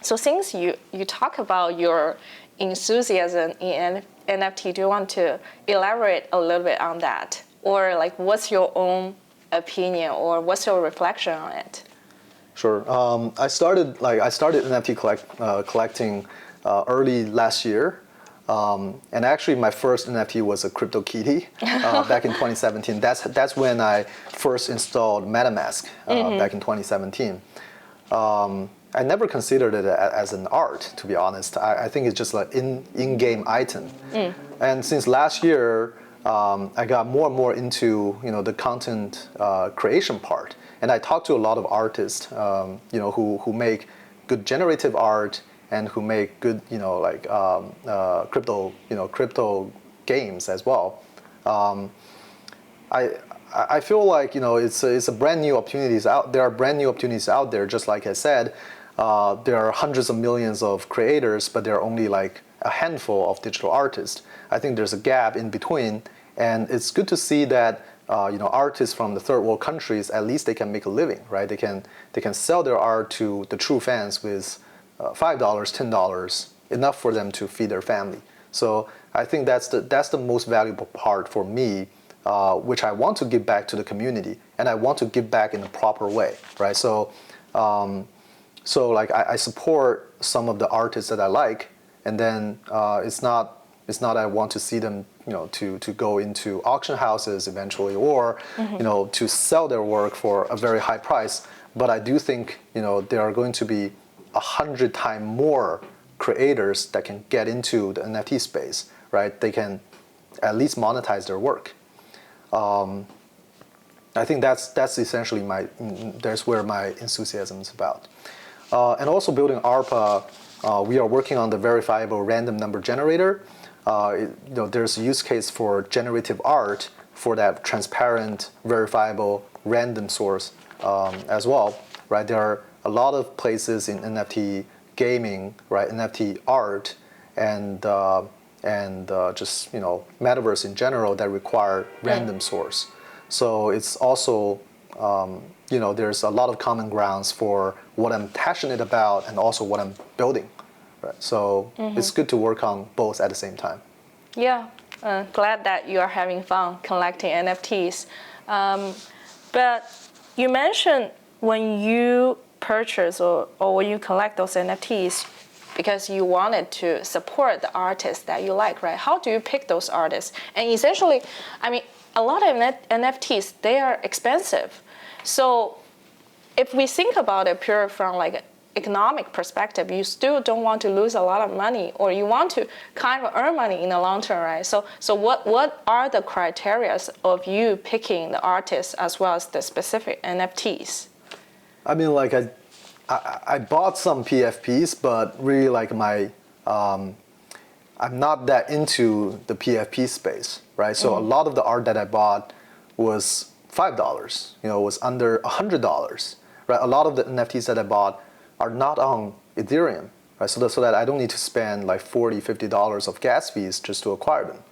So since you talk about your enthusiasm in NFT, do you want to elaborate a little bit on that? Or like what's your own opinion or what's your reflection on it? Sure. I started NFT collecting early last year. And actually my first NFT was a CryptoKitty back in 2017. That's when I first installed MetaMask back in 2017. I never considered it as an art, to be honest. I think it's just like in-game item. And since last year, I got more and more into the content creation part. And I talked to a lot of artists, who make good generative art and who make good, crypto games as well. I feel like it's a brand new opportunities out. There are brand new opportunities out there. Just like I said, there are hundreds of millions of creators, but there are only like a handful of digital artists. I think there's a gap in between, and it's good to see that artists from the third world countries, at least they can make a living, right? They can sell their art to the true fans with $5, $10, enough for them to feed their family. So I think that's the most valuable part for me, which I want to give back to the community, and I want to give back in a proper way, right? So, I support some of the artists that I like, and then it's not I want to see them to go into auction houses eventually, or to sell their work for a very high price. But I do think there are going to be 100 times more creators that can get into the NFT space, right? They can at least monetize their work. I think that's essentially that's where my enthusiasm is about. And also building ARPA, we are working on the verifiable random number generator. There's a use case for generative art for that transparent, verifiable, random source as well, right? There are a lot of places in NFT gaming, right? NFT art and just metaverse in general that require random source. So it's also there's a lot of common grounds for what I'm passionate about and also what I'm building. Right. So it's good to work on both at the same time. Yeah, glad that you are having fun collecting NFTs. But you mentioned when you purchase or when you collect those NFTs because you wanted to support the artists that you like, right? How do you pick those artists? And essentially, I mean, a lot of NFTs, they are expensive. So if we think about it pure from like economic perspective, you still don't want to lose a lot of money, or you want to kind of earn money in the long term, right? So what are the criteria of you picking the artists as well as the specific NFTs? I mean, like I bought some PFPs, but really like I'm not that into the PFP space, right? So a lot of the art that I bought was $5, was under $100, right? A lot of the NFTs that I bought are not on Ethereum, right? So that I don't need to spend like $40, $50 of gas fees just to acquire them.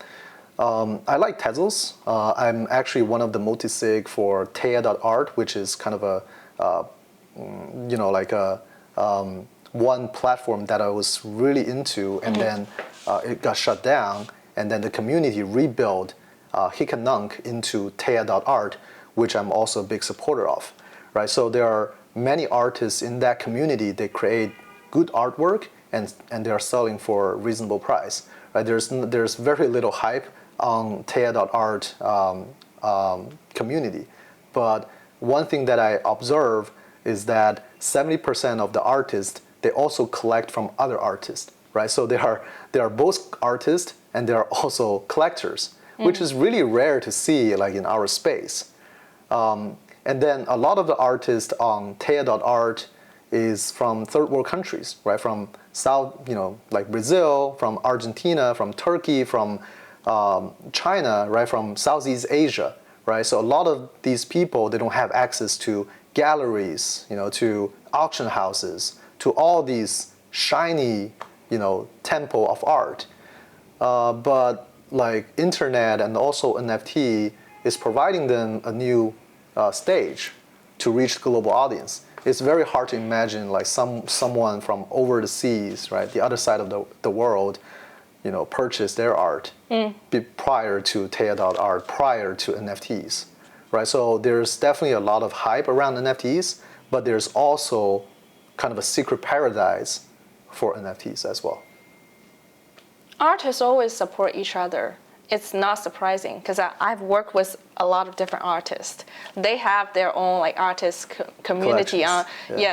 I like Tezos. I'm actually one of the multi-sig for Taya.art, which is kind of one platform that I was really into, and then it got shut down, and then the community rebuilt Hikanunk into Taya.art, which I'm also a big supporter of, right? So there are many artists in that community. They create good artwork, and they are selling for a reasonable price, right? There's very little hype on Taya.art community, but one thing that I observe is that 70% of the artists, they also collect from other artists, right? So they are both artists and they are also collectors, which is really rare to see like in our space. And then a lot of the artists on Taya.art is from third world countries, right? From South, like Brazil, from Argentina, from Turkey, from China, right? From Southeast Asia, right? So a lot of these people, they don't have access to galleries, to auction houses, to all these shiny, temple of art. But like internet and also NFT is providing them a new stage to reach the global audience. it's very hard to imagine like someone from over the seas, right, the other side of the world, purchase their art prior to Teardot art, prior to NFTs, right? So there's definitely a lot of hype around NFTs, but there's also kind of a secret paradise for NFTs as well. Artists always support each other. It's not surprising because I've worked with a lot of different artists. They have their own like artist community on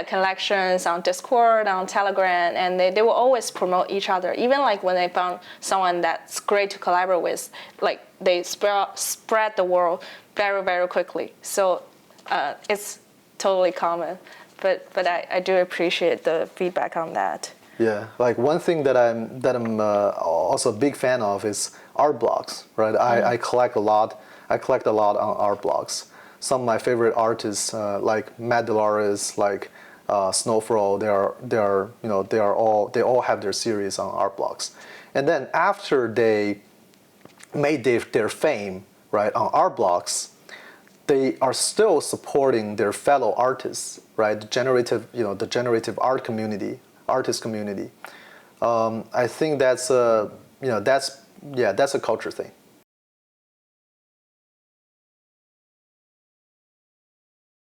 collections on Discord, on Telegram, and they will always promote each other. Even like when they found someone that's great to collaborate with, like they spread the word very, very quickly. So it's totally common. But I do appreciate the feedback on that. Yeah, like one thing that I'm also a big fan of is art blocks, right? I collect a lot. I collect a lot on art blocks. Some of my favorite artists, like Matt Delores, like Snowfro, they all have their series on art blocks. And then after they made their fame, right, on art blocks, they are still supporting their fellow artists, right? The generative art community, artist community. I think that's a culture thing.